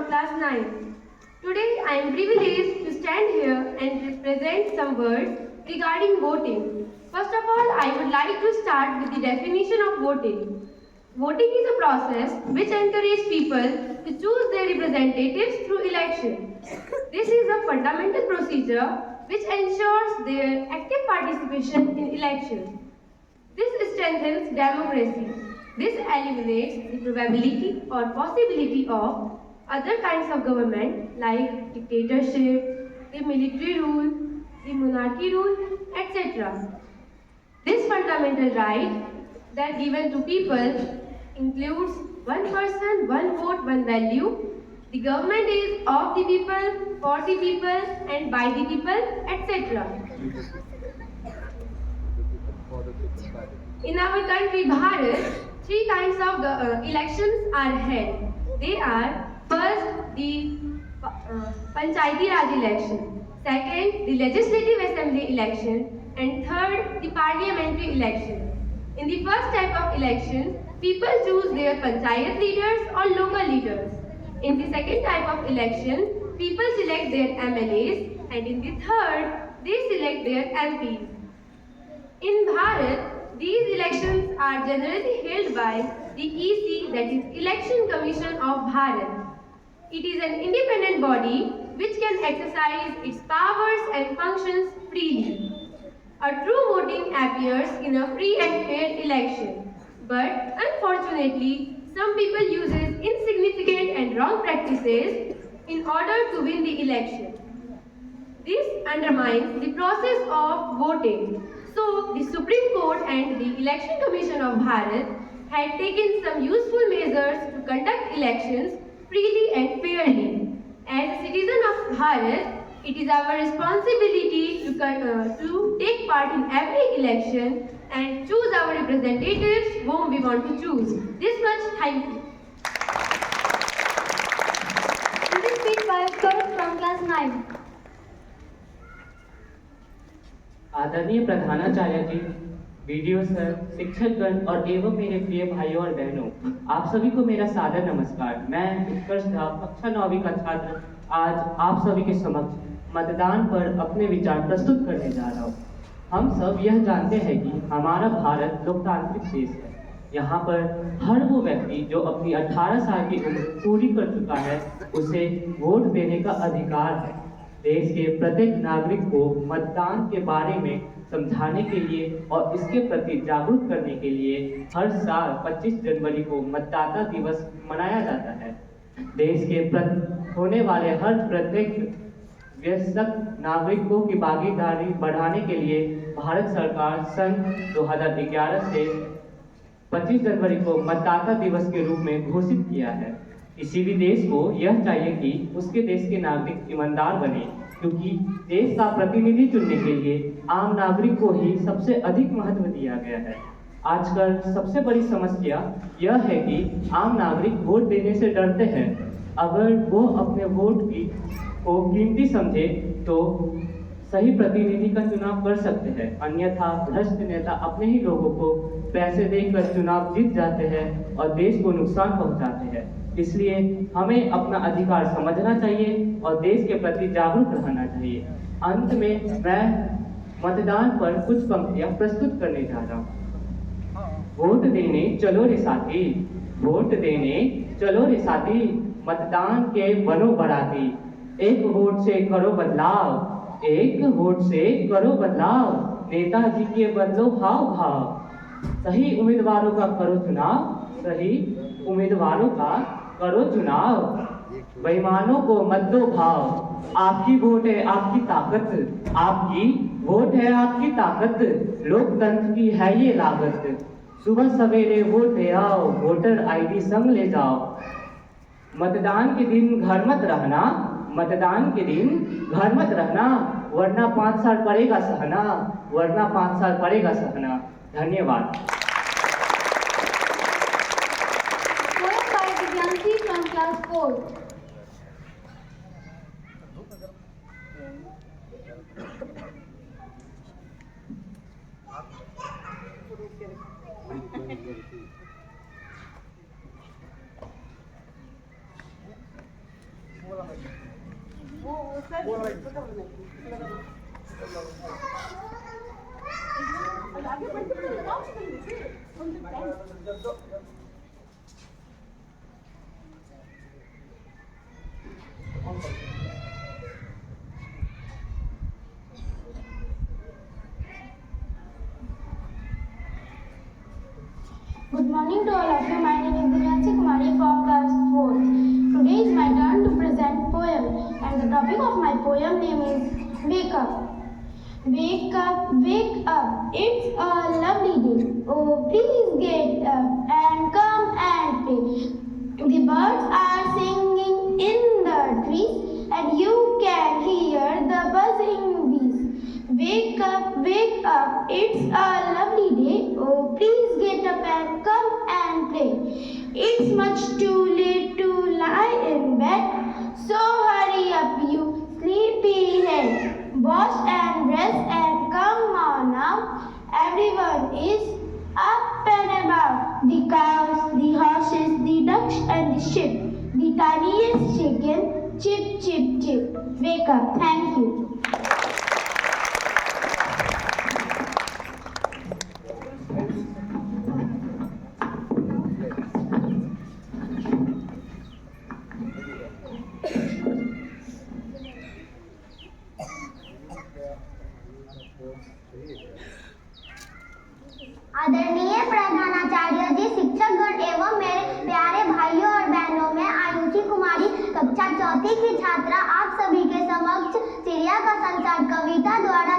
class 9. Today I am privileged to stand here and present some words regarding voting. First of all, I would like to start with the definition of voting. Voting is a process which encourages people to choose their representatives through election. This is a fundamental procedure which ensures their active participation in elections. This strengthens democracy. This eliminates the probability or possibility of other kinds of government like dictatorship, the military rule, the monarchy rule, etc. This fundamental right that given to people includes one person, one vote, one value. The government is of the people, for the people, and by the people, etc. In our country, Bharat, three kinds of elections are held. They are first the Panchayati Raj election, second the Legislative Assembly election, and third the Parliamentary election. In the first type of election, people choose their Panchayat leaders or local leaders. In the second type of election, people select their MLAs, and in the third, they select their MPs. In Bharat, these elections are generally held by the EC, that is Election Commission of Bharat. It is an independent body which can exercise its powers and functions freely. A true voting appears in a free and fair election. But unfortunately, some people use insignificant and wrong practices in order to win the election. This undermines the process of voting. So, the Supreme Court and the Election Commission of Bharat had taken some useful measures to conduct elections freely and fairly. As a citizen of Bharat, it is our responsibility to take part in every election and choose our representatives whom we want to choose. This much, thank you. Please speak by Utkarsh from class 9. आदरणीय प्रधानाचार्य जी, video sir, शिक्षकगण और एवं मेरे प्रिय भाइयों और बहनों, आप सभी को मेरा सादर नमस्कार। मैं उत्कर्ष झा, कक्षा 9वीं का छात्र, आज आप सभी के समक्ष मतदान पर अपने विचार प्रस्तुत करने जा रहा हूँ। हम सब यह जानते हैं कि हमारा भारत लोकतांत्रिक देश है। यहाँ पर हर वो व्यक्ति जो अपनी 18 साल की उम्र पूरी कर चुका है, उसे वोट देने का अधिकार है। देश के प्रत्येक नागरिक को मतदान के बारे में समझाने के लिए और इसके प्रति जागरूक करने के लिए हर साल 25 जनवरी को मतदाता दिवस मनाया जाता है। देश के होने वाले हर प्रत्येक वयस्क नागरिकों की भागीदारी बढ़ाने के लिए भारत सरकार सन 2011 से 25 जनवरी को मतदाता दिवस के रूप में घोषित किया है। किसी भी देश को यह चाहिए कि उसके देश के नागरिक ईमानदार बने, क्योंकि देश का प्रतिनिधि चुनने के लिए आम नागरिक को ही सबसे अधिक महत्व दिया गया है। आजकल सबसे बड़ी समस्या यह है कि आम नागरिक वोट देने से डरते हैं। अगर वो अपने वोट को कीमती समझे तो सही प्रतिनिधि का चुनाव कर सकते हैं, अन्यथा भ्रष्ट नेता अपने ही लोगों को पैसे देकर चुनाव जीत जाते हैं और देश को नुकसान पहुंचाते हैं। इसलिए हमें अपना अधिकार समझना चाहिए और देश के प्रति जागरूक रहना चाहिए। अंत में मैं मतदान पर कुछ पंक्तियां प्रस्तुत करने जा रहा हूँ। वोट देने चलो रे साथी, वोट देने चलो रे साथी, मतदान के बनो बराती, एक वोट से करो बदलाव, एक वोट से करो बदलाव, नेताजी के बदलो भाव भाव, सही उम्मीदवारों का करो चुनाव, सही उम्मीदवारों का करो चुनाव, बेईमानों को मत दो भाव, आपकी वोट है आपकी ताकत, आपकी वोट है आपकी ताकत, लोकतंत्र की है ये लागत, सुबह सवेरे वोट दे आओ, वोटर आईडी संग ले जाओ, मतदान के दिन घर मत रहना, मतदान के दिन घर मत रहना, वरना 5 साल पड़ेगा सहना, वरना 5 साल पड़ेगा सहना। धन्यवाद। Poem by Divyanshi from class 4. Good morning to all of you. My name is Divyanshi Kumari from class 4th. Today is my turn to present poem, and the topic of my poem name is Wake Up. Wake up, wake up, it's a lovely day. Oh, please get up and come and play. The birds are singing in the trees, and you can hear the buzzing bees. Wake up, it's a lovely day. Oh, please get up and come and play. It's much too late to lie in bed, so hurry up, you sleepy head. Wash and dress and come on out. Everyone is up and about. The cows, the horses, the ducks and the sheep. The tiniest chicken, chip, chip, chip. Wake up. Thank you. आदरणीय प्रधानाचार्य जी, शिक्षकगण एवं मेरे प्यारे भाइयों और बहनों, मैं आयुषी कुमारी कक्षा 4th की छात्रा आप सभी के समक्ष चिड़िया का संसार कविता द्वारा